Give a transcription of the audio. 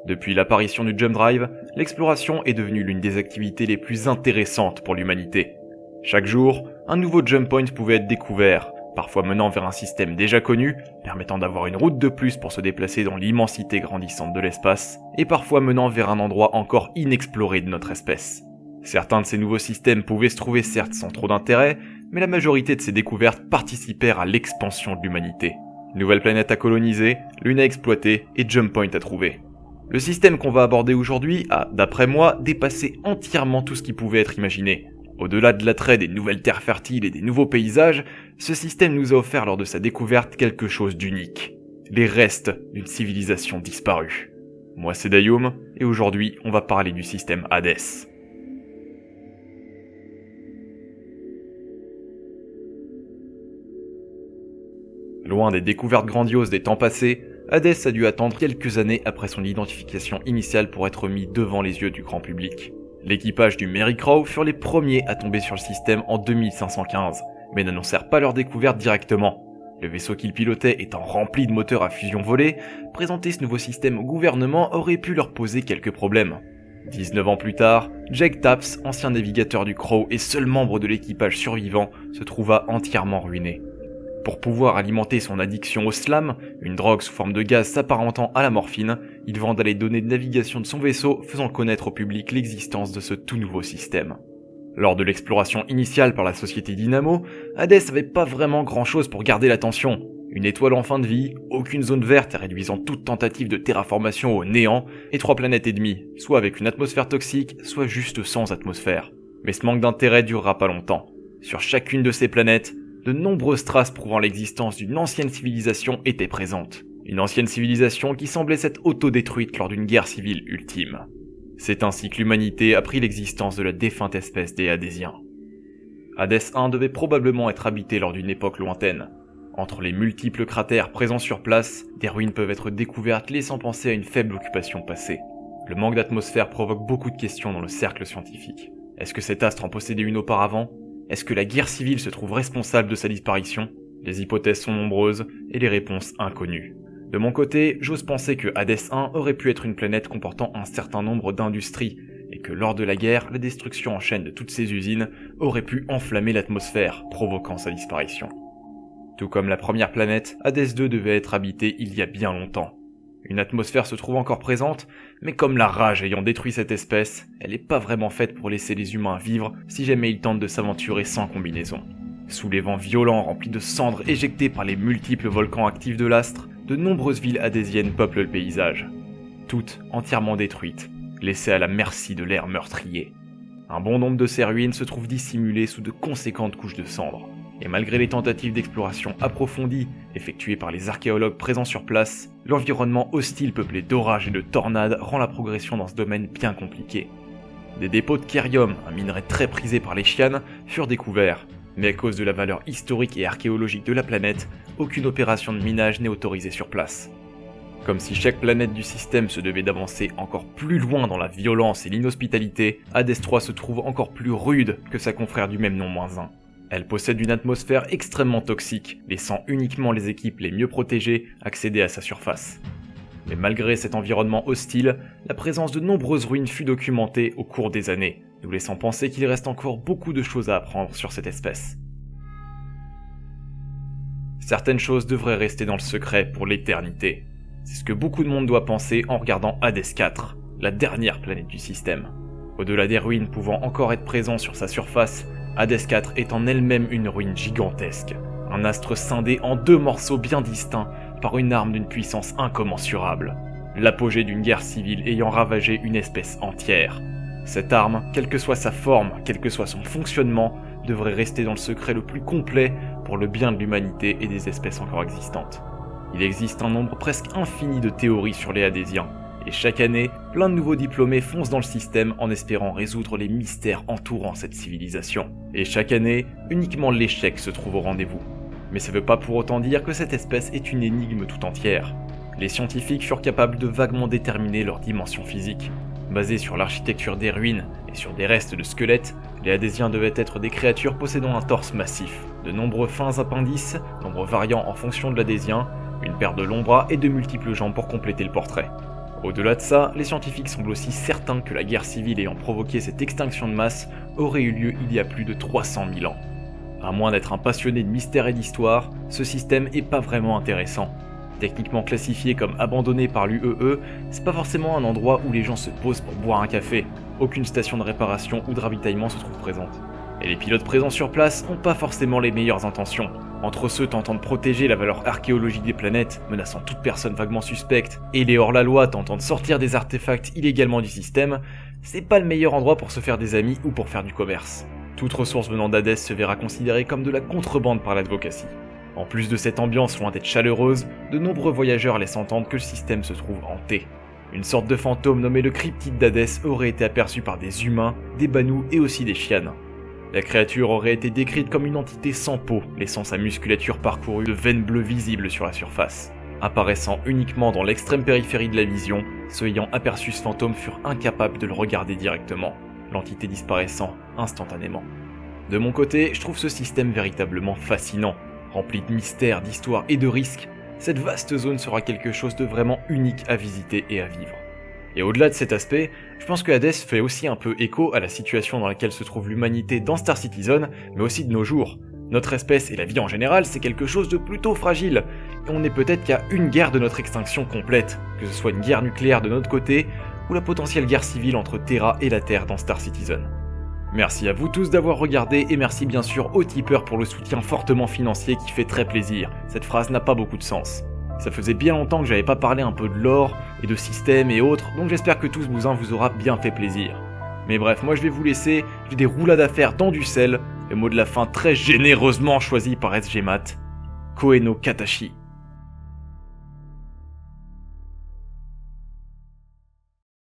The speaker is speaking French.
Depuis l'apparition du Jump Drive, l'exploration est devenue l'une des activités les plus intéressantes pour l'humanité. Chaque jour, un nouveau jump point pouvait être découvert, parfois menant vers un système déjà connu, permettant d'avoir une route de plus pour se déplacer dans l'immensité grandissante de l'espace, et parfois menant vers un endroit encore inexploré de notre espèce. Certains de ces nouveaux systèmes pouvaient se trouver certes sans trop d'intérêt, mais la majorité de ces découvertes participèrent à l'expansion de l'humanité. Nouvelles planètes à coloniser, lunes à exploiter et jump points à trouver. Le système qu'on va aborder aujourd'hui a, d'après moi, dépassé entièrement tout ce qui pouvait être imaginé. Au-delà de l'attrait des nouvelles terres fertiles et des nouveaux paysages, ce système nous a offert lors de sa découverte quelque chose d'unique. Les restes d'une civilisation disparue. Moi c'est Dayoum, et aujourd'hui on va parler du système Hades. Loin des découvertes grandioses des temps passés, Hades a dû attendre quelques années après son identification initiale pour être mis devant les yeux du grand public. L'équipage du Mary Crow furent les premiers à tomber sur le système en 2515, mais n'annoncèrent pas leur découverte directement. Le vaisseau qu'ils pilotaient étant rempli de moteurs à fusion volée, présenter ce nouveau système au gouvernement aurait pu leur poser quelques problèmes. 19 ans plus tard, Jake Taps, ancien navigateur du Crow et seul membre de l'équipage survivant, se trouva entièrement ruiné. Pour pouvoir alimenter son addiction au slam, une drogue sous forme de gaz s'apparentant à la morphine, il venda les données de navigation de son vaisseau, faisant connaître au public l'existence de ce tout nouveau système. Lors de l'exploration initiale par la société Dynamo, Hades n'avait pas vraiment grand chose pour garder l'attention. Une étoile en fin de vie, aucune zone verte réduisant toute tentative de terraformation au néant, et 3 planètes et demie, soit avec une atmosphère toxique, soit juste sans atmosphère. Mais ce manque d'intérêt durera pas longtemps. Sur chacune de ces planètes, de nombreuses traces prouvant l'existence d'une ancienne civilisation étaient présentes. Une ancienne civilisation qui semblait s'être autodétruite lors d'une guerre civile ultime. C'est ainsi que l'humanité a pris l'existence de la défunte espèce des Hadésiens. Hades 1 devait probablement être habité lors d'une époque lointaine. Entre les multiples cratères présents sur place, des ruines peuvent être découvertes laissant penser à une faible occupation passée. Le manque d'atmosphère provoque beaucoup de questions dans le cercle scientifique. Est-ce que cet astre en possédait une auparavant ? Est-ce que la guerre civile se trouve responsable de sa disparition ? Les hypothèses sont nombreuses et les réponses inconnues. De mon côté, j'ose penser que Hades 1 aurait pu être une planète comportant un certain nombre d'industries, et que lors de la guerre, la destruction en chaîne de toutes ces usines aurait pu enflammer l'atmosphère, provoquant sa disparition. Tout comme la première planète, Hades 2 devait être habitée il y a bien longtemps. Une atmosphère se trouve encore présente, mais comme la rage ayant détruit cette espèce, elle n'est pas vraiment faite pour laisser les humains vivre si jamais ils tentent de s'aventurer sans combinaison. Sous les vents violents remplis de cendres éjectées par les multiples volcans actifs de l'astre, de nombreuses villes hadésiennes peuplent le paysage. Toutes entièrement détruites, laissées à la merci de l'air meurtrier. Un bon nombre de ces ruines se trouvent dissimulées sous de conséquentes couches de cendres. Et malgré les tentatives d'exploration approfondies effectuées par les archéologues présents sur place, l'environnement hostile peuplé d'orages et de tornades rend la progression dans ce domaine bien compliquée. Des dépôts de kérium, un minerai très prisé par les Chianes, furent découverts, mais à cause de la valeur historique et archéologique de la planète, aucune opération de minage n'est autorisée sur place. Comme si chaque planète du système se devait d'avancer encore plus loin dans la violence et l'inhospitalité, Hades 3 se trouve encore plus rude que sa confrère du même nom -1. Elle possède une atmosphère extrêmement toxique, laissant uniquement les équipes les mieux protégées accéder à sa surface. Mais malgré cet environnement hostile, la présence de nombreuses ruines fut documentée au cours des années, nous laissant penser qu'il reste encore beaucoup de choses à apprendre sur cette espèce. Certaines choses devraient rester dans le secret pour l'éternité. C'est ce que beaucoup de monde doit penser en regardant Hades 4, la dernière planète du système. Au-delà des ruines pouvant encore être présentes sur sa surface, Hades 4 est en elle-même une ruine gigantesque, un astre scindé en 2 morceaux bien distincts par une arme d'une puissance incommensurable, l'apogée d'une guerre civile ayant ravagé une espèce entière. Cette arme, quelle que soit sa forme, quel que soit son fonctionnement, devrait rester dans le secret le plus complet pour le bien de l'humanité et des espèces encore existantes. Il existe un nombre presque infini de théories sur les Hadésiens, et chaque année, plein de nouveaux diplômés foncent dans le système en espérant résoudre les mystères entourant cette civilisation. Et chaque année, uniquement l'échec se trouve au rendez-vous. Mais ça veut pas pour autant dire que cette espèce est une énigme tout entière. Les scientifiques furent capables de vaguement déterminer leur dimension physique. Basés sur l'architecture des ruines et sur des restes de squelettes, les Hadésiens devaient être des créatures possédant un torse massif, de nombreux fins appendices, nombre variant en fonction de l'Hadésien, une paire de longs bras et de multiples jambes pour compléter le portrait. Au-delà de ça, les scientifiques semblent aussi certains que la guerre civile ayant provoqué cette extinction de masse aurait eu lieu il y a plus de 300 000 ans. À moins d'être un passionné de mystère et d'histoire, ce système est pas vraiment intéressant. Techniquement classifié comme abandonné par l'UEE, c'est pas forcément un endroit où les gens se posent pour boire un café. Aucune station de réparation ou de ravitaillement se trouve présente. Et les pilotes présents sur place ont pas forcément les meilleures intentions. Entre ceux tentant de protéger la valeur archéologique des planètes, menaçant toute personne vaguement suspecte, et les hors-la-loi tentant de sortir des artefacts illégalement du système, c'est pas le meilleur endroit pour se faire des amis ou pour faire du commerce. Toute ressource venant d'Hadès se verra considérée comme de la contrebande par l'advocacy. En plus de cette ambiance loin d'être chaleureuse, de nombreux voyageurs laissent entendre que le système se trouve hanté. Une sorte de fantôme nommé le cryptide d'Hadès aurait été aperçu par des humains, des banous et aussi des chianes. La créature aurait été décrite comme une entité sans peau, laissant sa musculature parcourue de veines bleues visibles sur la surface. Apparaissant uniquement dans l'extrême périphérie de la vision, ceux ayant aperçu ce fantôme furent incapables de le regarder directement, l'entité disparaissant instantanément. De mon côté, je trouve ce système véritablement fascinant. Rempli de mystères, d'histoires et de risques, cette vaste zone sera quelque chose de vraiment unique à visiter et à vivre. Et au-delà de cet aspect, je pense que Hades fait aussi un peu écho à la situation dans laquelle se trouve l'humanité dans Star Citizen, mais aussi de nos jours. Notre espèce et la vie en général, c'est quelque chose de plutôt fragile, et on n'est peut-être qu'à une guerre de notre extinction complète, que ce soit une guerre nucléaire de notre côté, ou la potentielle guerre civile entre Terra et la Terre dans Star Citizen. Merci à vous tous d'avoir regardé et merci bien sûr aux tipeurs pour le soutien fortement financier qui fait très plaisir. Cette phrase n'a pas beaucoup de sens. Ça faisait bien longtemps que j'avais pas parlé un peu de lore et de système et autres, donc j'espère que tout ce bousin vous aura bien fait plaisir. Mais bref, moi je vais vous laisser, j'ai des roulades à faire dans du sel, le mot de la fin très généreusement choisi par SGMat, Koe no Katashi.